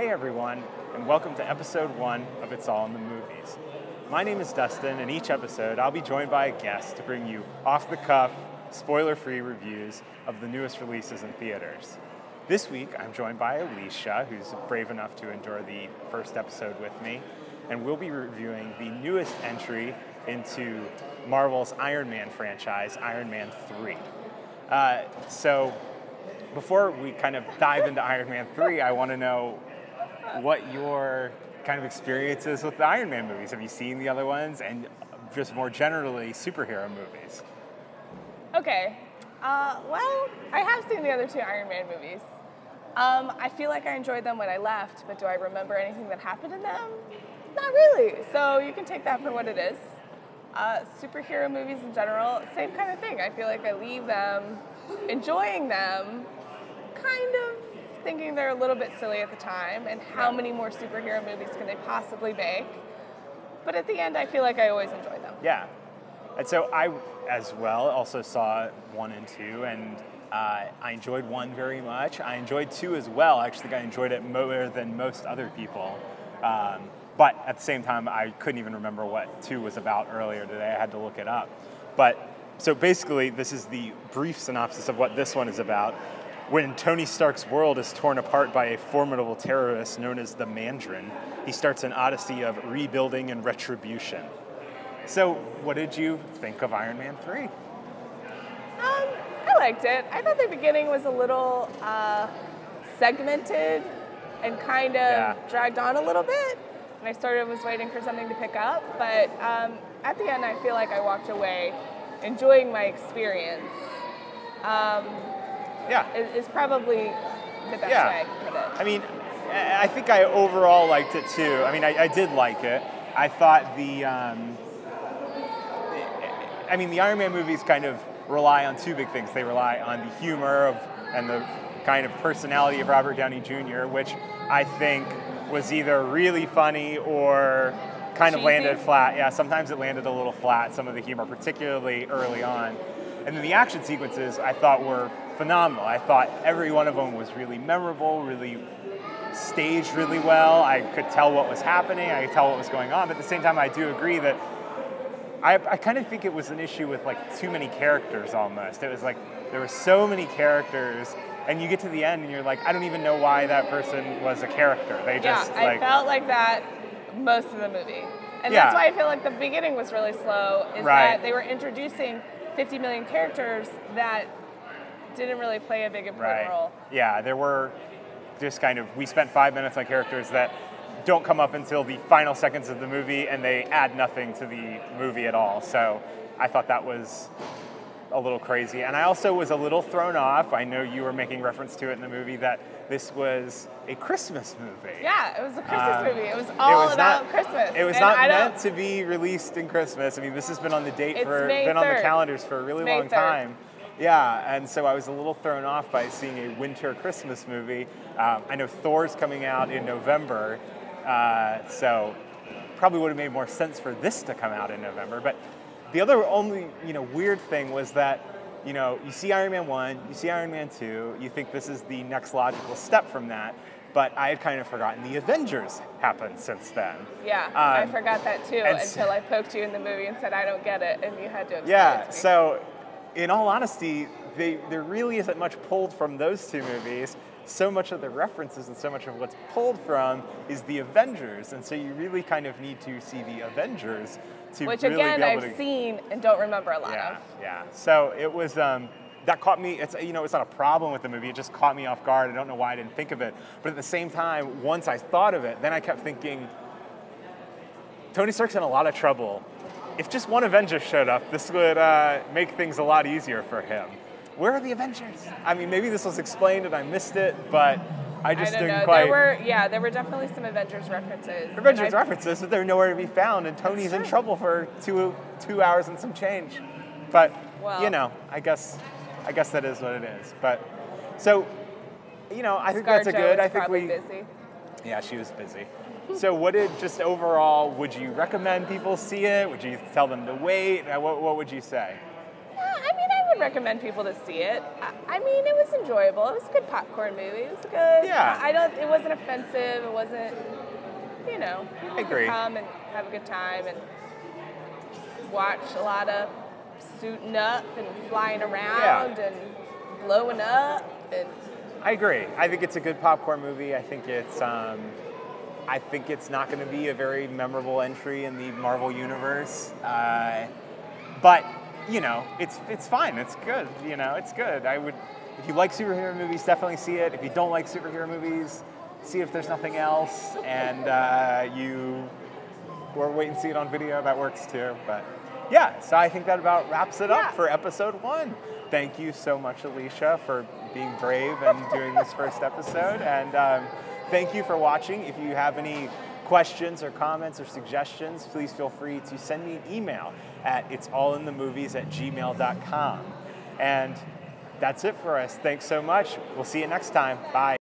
Hey everyone, and welcome to episode 1 of It's All in the Movies. My name is Dustin, and each episode I'll be joined by a guest to bring you off-the-cuff, spoiler-free reviews of the newest releases in theaters. This week I'm joined by Alicia, who's brave enough to endure the first episode with me, and we'll be reviewing the newest entry into Marvel's Iron Man franchise, Iron Man 3. So before we kind of dive into Iron Man 3, I want to know what your kind of experience is with the Iron Man movies. Have you seen the other ones? And just more generally, superhero movies. Okay. Well, I have seen the other 2 Iron Man movies. I feel like I enjoyed them when I left, but do I remember anything that happened in them? Not really. So you can take that for what it is. Superhero movies in general, same kind of thing. I feel like I leave them enjoying them, kind of thinking they're a little bit silly at the time, and how many more superhero movies can they possibly make? But at the end, I feel like I always enjoy them. Yeah. And so I, as well, also saw 1 and 2, and I enjoyed 1 very much. I enjoyed 2 as well. I actually think I enjoyed it more than most other people. But at the same time, I couldn't even remember what 2 was about earlier today. I had to look it up. But so basically, this is the brief synopsis of what this one is about. When Tony Stark's world is torn apart by a formidable terrorist known as the Mandarin, he starts an odyssey of rebuilding and retribution. So, what did you think of Iron Man 3? I liked it. I thought the beginning was a little segmented and kind of dragged on a little bit. And I sort of was waiting for something to pick up. But at the end, I feel like I walked away enjoying my experience. Is probably the best way I can put it. I mean, I think I overall liked it too. I mean, I did like it. I thought the Iron Man movies kind of rely on 2 big things. They rely on the humor and the kind of personality of Robert Downey Jr., which I think was either really funny or kind of landed flat. Yeah, sometimes it landed a little flat, some of the humor, particularly early on. And then the action sequences I thought were phenomenal. I thought every one of them was really memorable, really staged really well. I could tell what was happening, I could tell what was going on, but at the same time I do agree that I kind of think it was an issue with like too many characters almost. It was like there were so many characters, and you get to the end and you're like, I don't even know why that person was a character. They just I felt like that most of the movie. And that's why I feel like the beginning was really slow, is that they were introducing 50 million characters that didn't really play a big important role. Yeah, there were just kind of, we spent 5 minutes on characters that don't come up until the final seconds of the movie, and they add nothing to the movie at all. So I thought that was a little crazy. And I also was a little thrown off. I know you were making reference to it in the movie that this was a Christmas movie. Yeah, it was a Christmas movie. It was all about Christmas. It was not meant to be released in Christmas. I mean, this has been on the been on the calendars for a really long time. Yeah, and so I was a little thrown off by seeing a winter Christmas movie. I know Thor's coming out in November, so probably would have made more sense for this to come out in November. But the other only weird thing was that you see Iron Man 1, you see Iron Man 2, you think this is the next logical step from that, but I had kind of forgotten the Avengers happened since then. Yeah, I forgot that too until I poked you in the movie and said I don't get it, and you had to explain it to me. So in all honesty, there really isn't much pulled from those 2 movies. So much of the references and so much of what's pulled from is the Avengers, and so you really kind of need to see the Avengers to Which really again be able I've seen and don't remember a lot of. Yeah. So it was that caught me. It's it's not a problem with the movie. It just caught me off guard. I don't know why I didn't think of it, but at the same time, once I thought of it, then I kept thinking, Tony Stark's in a lot of trouble. If just one Avenger showed up, this would make things a lot easier for him. Where are the Avengers? I mean, maybe this was explained and I missed it, but I just didn't quite. There were definitely some Avengers references. References, but they're nowhere to be found, and Tony's in trouble for two hours and some change. But I guess that is what it is. But so, I think that's a good. I think we. Busy. Yeah, she was busy. So what just overall, would you recommend people see it? Would you tell them to wait? What would you say? Yeah, I mean, I would recommend people to see it. I mean, it was enjoyable. It was a good popcorn movie. It was good. Yeah. It wasn't offensive. It wasn't, people I agree. could come and have a good time and watch a lot of suiting up and flying around and blowing up. And I agree. I think it's a good popcorn movie. I think it's not going to be a very memorable entry in the Marvel universe, but it's fine. It's good. It's good. If you like superhero movies, definitely see it. If you don't like superhero movies, see if there's nothing else, and or wait and see it on video. That works too. But yeah, so I think that about wraps it up for episode 1. Thank you so much, Alicia, for being brave and doing this first episode, and thank you for watching. If you have any questions or comments or suggestions, please feel free to send me an email at it'sallinthemovies@gmail.com. And that's it for us. Thanks so much. We'll see you next time. Bye.